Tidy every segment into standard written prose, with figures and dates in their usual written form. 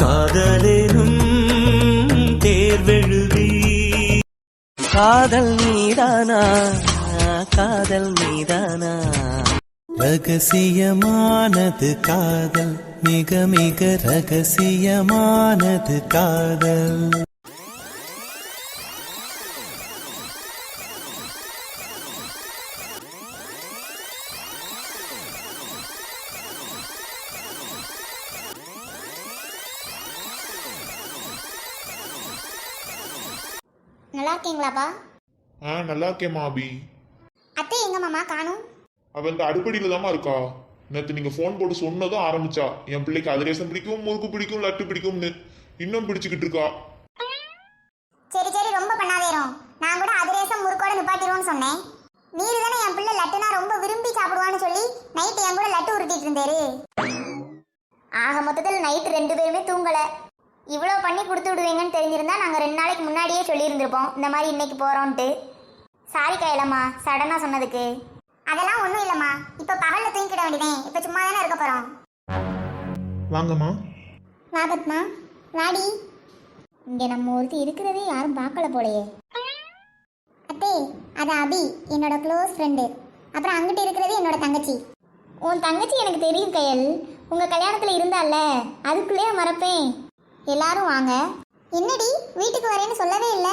காதலேனும் தேர்வெழுதி காதல் மீதானா காதல் மீதானா ரகசியமானது காதல் மிக மிக ரகசியமானது காதல். நல்லா இருக்கீங்களாப்பா? நல்லா இருக்கேம்மா அபி. அத்தை எங்க மாமா காணும்? அவ இந்த அடுப்படியில தாம்மா இருக்கா. நேற்று நீங்க ஃபோன் போட்டு சொன்னதும் ஆரம்பிச்சா என் பிள்ளைக்கு அதிரேசம் பிடிக்கும், முறுக்கு பிடிக்கும், லட்டு பிடிக்கும்னு. இன்னும் பிடிச்சுக்கிட்டு இருக்கா. சரி சரி, ரொம்ப பண்ணாதேரும். நான் கூட அதிரேசம் முறுக்கோட நிப்பாட்டிடுவோன்னு சொன்னேன். நீரு தானே என் பிள்ளை லட்டுனா ரொம்ப விரும்பி சாப்பிடுவான்னு சொல்லி நைட்டு என் கூட லட்டு உருட்டிட்டு இருந்தாரு. ஆக மொத்தத்தில் நைட்டு 2 பேருமே தூங்கல. இவ்வளோ பண்ணி கொடுத்து விடுவீங்கன்னு தெரிஞ்சிருந்தா நாங்கள் 2 நாளைக்கு முன்னாடியே சொல்லியிருந்திருப்போம் இந்த மாதிரி இன்னைக்கு போகிறோன்ட்டு. சாரி கையிலம்மா, சடனாக சொன்னதுக்கு. அதெல்லாம் ஒன்றும் இல்லைம்மா, இப்போ பகலில் தூங்கிக்கிட வேண்டியதேன். இப்போ சும்மா தானே இருக்க போகிறோம். வாங்கம்மா. வாபத்மா வாடி. இங்கே நம்ம ஒருத்தி இருக்கிறதே யாரும் பார்க்கல போலையே. அத்தே, அது அபி, என்னோட க்ளோஸ் ஃப்ரெண்டு. அப்புறம் அங்கிட்டு இருக்கிறது என்னோட தங்கச்சி. உன் தங்கச்சி எனக்கு தெரியும் கையல். உங்கள் கல்யாணத்தில் இருந்தால அதுக்குள்ளேயே மறப்பேன். எல்லாரும் வாங்க. என்னடி வீட்டுக்கு வரேன்னு சொல்லவே இல்லை?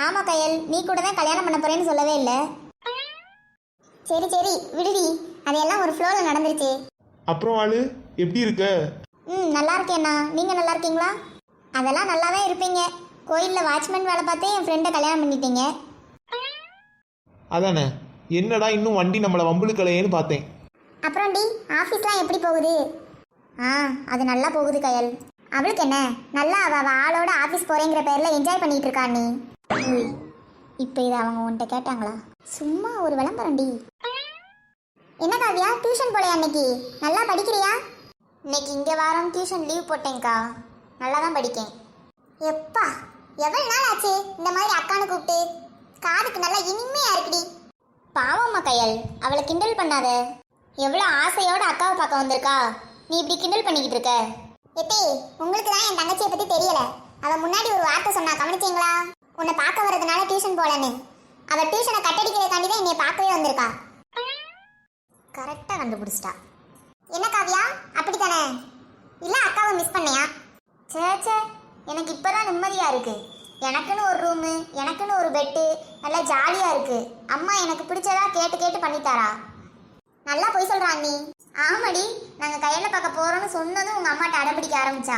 ஆமாம் கையல், நீ கூட தான் கல்யாணம் பண்ண போறேன்னு சொல்லவே இல்லை. சரி சரி விடுடி, அதெல்லாம் ஒரு ஃப்ளோவில் நடந்துருச்சு. அப்புறம் ஆளு எப்படி இருக்க? நல்லா இருக்கேண்ணா, நீங்கள் நல்லா இருக்கீங்களா? அதெல்லாம் நல்லாவே இருப்பீங்க. கோயிலில் வாட்ச்மேன் வேலை பார்த்தே என் ஃப்ரெண்டை கல்யாணம் பண்ணிட்டீங்க. அதானே, என்னடா இன்னும் வண்டி நம்மளை வம்புழுக்கலையேன்னு பார்த்தேன். அப்புறம் டி, ஆஃபீஸ்லாம் எப்படி போகுது? அது நல்லா போகுது கையல். அவளுக்கு என்ன, நல்லா அவள் ஆளோட ஆஃபீஸ் போகிறேங்கிற பேரில் என்ஜாய் பண்ணிகிட்டு இருக்கா நீ. இப்போ இதை அவங்க உன்கிட்ட கேட்டாங்களா? சும்மா ஒரு விளம்பரண்டி. என்ன காவியா, டியூஷன் போலையா இன்னைக்கு? நல்லா படிக்கிறியா? இன்னைக்கு இங்கே வாரம் டியூஷன் லீவ் போட்டேங்க்கா. நல்லா தான் படிக்கேன். எப்பா, எவ்வளோ நாள் ஆச்சு இந்த மாதிரி அக்கானு கூப்பிட்டு. காதுக்கு நல்லா இனிமையாக இருக்குடி. பாவம்மா கையல், அவளை கிண்டல் பண்ணாத. எவ்வளோ ஆசையோடு அக்காவை பார்க்க வந்திருக்கா, நீ இப்படி கிண்டல் பண்ணிக்கிட்டு இருக்க. எட்டே, உங்களுக்கு தான் என் தங்கச்சியை பற்றி தெரியல. அவள் முன்னாடி ஒரு வார்த்தை சொன்னா, கவனிச்சிங்களா? உன்னை பார்க்க வர்றதுனால டியூஷன் போகலன்னு. அவள் டியூஷனை கட்டடிக்கிறதுக்காண்டி தான் என்னை பார்க்கவே வந்திருக்கா. கரெக்டாக கண்டுபிடிச்சிட்டா. என்ன காவியா, அப்படி தானே? இல்லை அக்காவை மிஸ் பண்ணியா? சே, எனக்கு இப்போ தான் நிம்மதியாக இருக்குது. எனக்குன்னு ஒரு ரூமு, எனக்குன்னு ஒரு பெட்டு, நல்லா ஜாலியாக இருக்குது. அம்மா எனக்கு பிடிச்சதா கேட்டு கேட்டு பண்ணித்தாரா. நல்லா போய் சொல்கிறான் நீ. ஆமாடி, நாங்கள் கையில் பார்க்க போகிறோன்னு சொன்னதும் உங்கள் அம்மாட்ட அடம் பிடிக்க ஆரம்பிச்சா.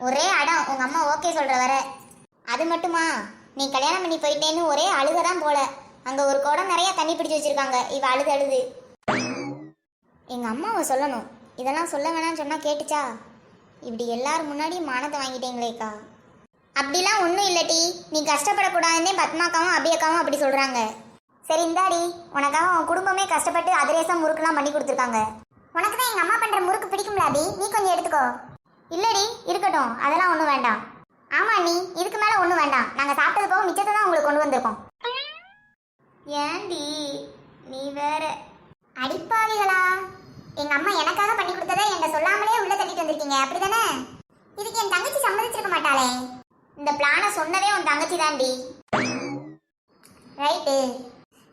ஒரே அடம், உங்கள் அம்மா ஓகே சொல்கிற வர. அது மட்டுமா, நீ கல்யாணம் பண்ணி போயிட்டேன்னு ஒரே அழுக தான் போல. அங்கே ஒரு குடம் நிறைய தண்ணி பிடிச்சி வச்சுருக்காங்க. இவ அழுது எங்கள் அம்மாவை சொல்லணும். இதெல்லாம் சொல்ல வேணான்னு சொன்னால் கேட்டுச்சா? இப்படி எல்லாரும் முன்னாடி மானத்தை வாங்கிட்டேங்களேக்கா. அப்படிலாம் ஒன்றும் இல்லட்டி, நீ கஷ்டப்படக்கூடாதுன்னே பத்மாக்காவும் அபியக்காவும் அப்படி சொல்கிறாங்க. சரி இந்தாடி, உனக்காக உன் குடும்பமே கஷ்டப்பட்டு அதிரேசம் முறுக்குலாம் பண்ணி கொடுத்துருக்காங்க. உனக்கு தான் எங்கள் அம்மா பண்ணுற முறுக்கு பிடிக்கும்ல அபி, நீ கொஞ்சம் எடுத்துக்கோ. இல்லடி, இருக்கட்டும், அதெல்லாம் ஒன்றும் வேண்டாம். ஆமாம் நீ, இதுக்கு மேலே ஒன்றும் வேண்டாம். நாங்கள் சாப்பிட்டது போக மிச்சத்தை தான் உங்களுக்கு கொண்டு வந்திருக்கோம். ஏண்டி நீ வேற. அடிப்பாவிகளா, எங்கள் அம்மா எனக்காக பண்ணி கொடுத்ததை என்கிட்ட சொல்லாமலே உள்ள தட்டிட்டு வந்திருக்கீங்க, அப்படி தானே? இதுக்கு என் தங்கச்சி சம்மதிச்சிருக்க மாட்டாளே. இந்த பிளானை சொன்னதே உன் தங்கச்சி தாண்டி. ரைட்டு,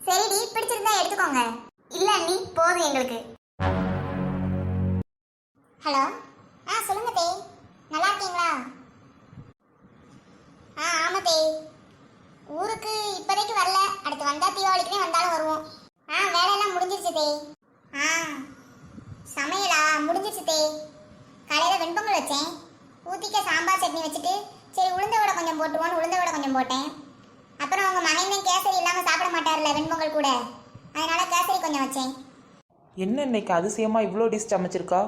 சரிடி, பிடிச்சிருந்தா எடுத்துக்கோங்க. இல்லை நீ போதும் எங்களுக்கு. ஹலோ, சொல்லுங்க தே, நல்லா இருக்கீங்களா? ஆமாம் தே, ஊருக்கு இப்போதைக்கு வரல. அடுத்து வந்தால் தீபாவளிக்குனே வந்தாலும் வருவோம். வேலையெல்லாம் முடிஞ்சிருச்சு தே. சமையலா முடிஞ்சிருச்சு தே. காலையில் வெண்பொங்கல் வச்சேன். ஊற்றிக்க சாம்பார் சட்னி வச்சுட்டு சரி உளுந்த வடை கொஞ்சம் போட்டுருவோன்னு உளுந்த வடை கொஞ்சம் போட்டேன். அப்புறம் உங்கள் மகன் கேசரி இல்லாமல் சாப்பிட மாட்டார்ல வெண்பொங்கல் கூட, அதனால கேசரி கொஞ்சம் வச்சேன். என்ன இன்னைக்கு அதிசயமாக இவ்வளோ டிஷ் சமைச்சிருக்கா?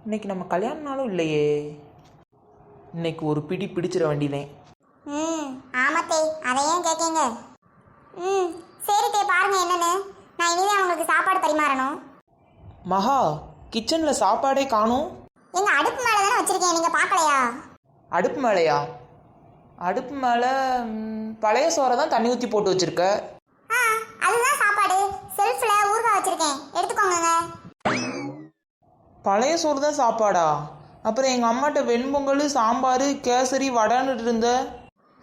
இன்னைக்கு நம்ம கல்யாண நாளும் இல்லையே. இன்னைக்கு ஒரு பிடி பிடிச்சிட வேண்டியதேன். ஆமாத்தே, அதை ஏன் கேட்கீங்க? சரி தே, பாருங்க என்னன்னு. நான் இனிதான் உங்களுக்கு சாப்பாடு பரிமாறணும். மகா, கிச்சனில் சாப்பாடே காணும். எங்க அடுப்பு மேலே தானே வச்சிருக்கேன், நீங்கள் பார்க்கலையா? அடுப்பு மேலேயா? அடுப்பு மேலே பழைய சோறை தான் தண்ணி ஊற்றி போட்டு வச்சுருக்க. அதுதான் சாப்பாடு. செல்ஃபில் ஊறுகாய் வச்சுருக்கேன், எடுத்துக்கோங்க. பழைய சோறு தான் சாப்பாடா? அப்புறம் எங்கள் அம்மாட்ட வெண்பொங்கல் சாம்பார் கேசரி வடான்னுட்டு இருந்த.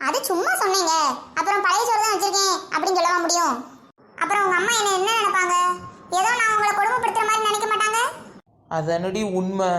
அது சும்மா சொன்னீங்க. அப்புறம் பழைய சோறு தான் வச்சிருக்கேன் அப்படின்னு சொல்லவா முடியும்? அப்புறம் உங்க அம்மா என்ன நினைப்பாங்க? ஏதோ நான் உங்களை கொடுமைப்படுத்துற மாதிரி நினைக்க மாட்டாங்க? அதனடி உண்மை.